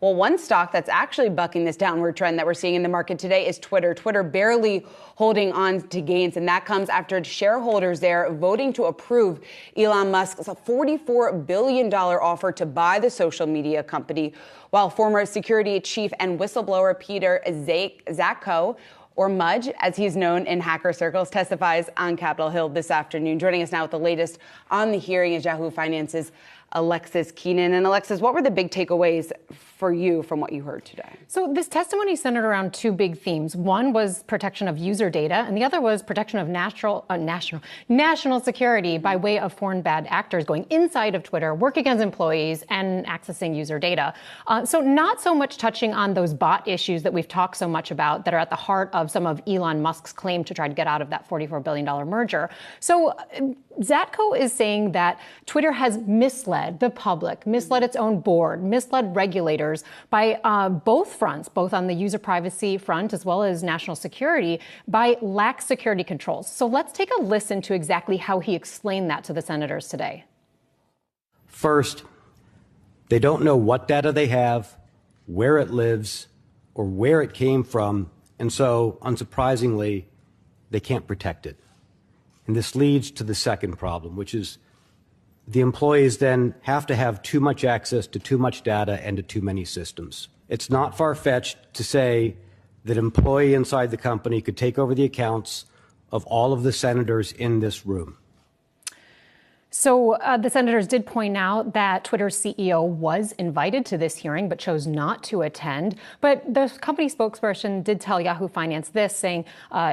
Well, one stock that's actually bucking this downward trend that we're seeing in the market today is Twitter. Twitter barely holding on to gains, and that comes after shareholders there voting to approve Elon Musk's $44 billion offer to buy the social media company, while former security chief and whistleblower Peter Zatko, or Mudge, as he's known in hacker circles, testifies on Capitol Hill this afternoon. Joining us now with the latest on the hearing is Yahoo Finance's Alexis Keenan. And Alexis, what were the big takeaways for you from what you heard today? So this testimony centered around two big themes. One was protection of user data, and the other was protection of national security by way of foreign bad actors going inside of Twitter, work against employees, and accessing user data. So not so much touching on those bot issues that we've talked so much about that are at the heart of some of Elon Musk's claim to try to get out of that $44 billion merger. So Zatko is saying that Twitter has misled the public, misled its own board, misled regulators by both fronts, both on the user privacy front as well as national security, by lax security controls. So let's take a listen to exactly how he explained that to the senators today. First, they don't know what data they have, where it lives, or where it came from, and so, unsurprisingly, they can't protect it. And this leads to the second problem, which is the employees then have to have too much access to too much data and to too many systems. It's not far-fetched to say that an employee inside the company could take over the accounts of all of the senators in this room. So the senators did point out that Twitter's CEO was invited to this hearing but chose not to attend. But the company spokesperson did tell Yahoo Finance this, saying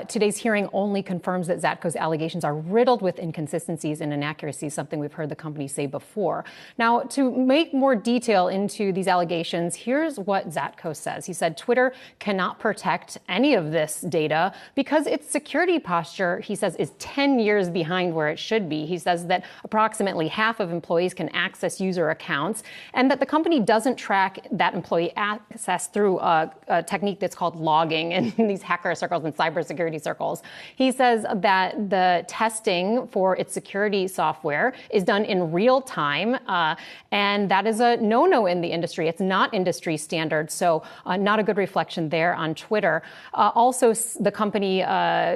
today's hearing only confirms that Zatko's allegations are riddled with inconsistencies and inaccuracies, something we've heard the company say before. Now, to make more detail into these allegations, here's what Zatko says. He said Twitter cannot protect any of this data because its security posture, he says, is 10 years behind where it should be. He says that approximately half of employees can access user accounts, and that the company doesn't track that employee access through a technique that's called logging in these hacker circles and cybersecurity circles. He says that the testing for its security software is done in real time, and that is a no-no in the industry. It's not industry standard, so not a good reflection there on Twitter. Also, the company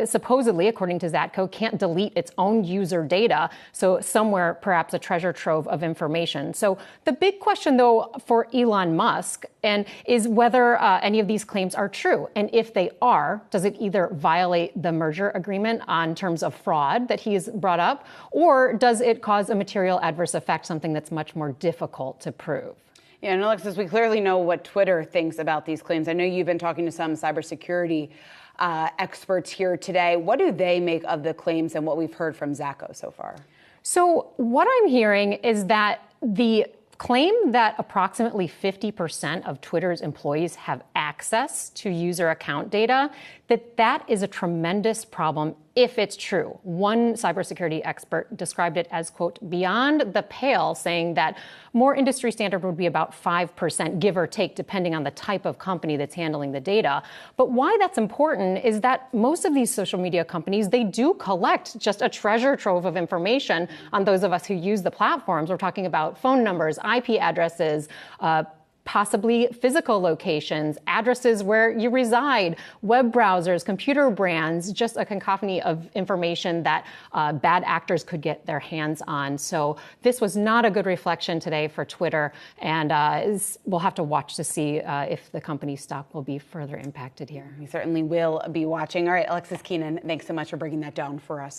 supposedly, according to Zatko, can't delete its own user data, so somewhere perhaps a treasure trove of information. So the big question, though, for Elon Musk is whether any of these claims are true. And if they are, does it either violate the merger agreement on terms of fraud that he's brought up, or does it cause a material adverse effect, something that's much more difficult to prove? Yeah, and Alexis, we clearly know what Twitter thinks about these claims. I know you've been talking to some cybersecurity experts here today. What do they make of the claims and what we've heard from Zatko so far? So what I'm hearing is that the claim that approximately 50% of Twitter's employees have access to user account data, that is a tremendous problem if it's true. One cybersecurity expert described it as, quote, beyond the pale, saying that more industry standard would be about 5%, give or take, depending on the type of company that's handling the data. But why that's important is that most of these social media companies, they do collect just a treasure trove of information on those of us who use the platforms. We're talking about phone numbers, IP addresses, possibly physical locations, addresses where you reside, web browsers, computer brands, just a cacophony of information that bad actors could get their hands on. So this was not a good reflection today for Twitter, and we'll have to watch to see if the company's stock will be further impacted here. We certainly will be watching. All right, Alexis Keenan, thanks so much for breaking that down for us.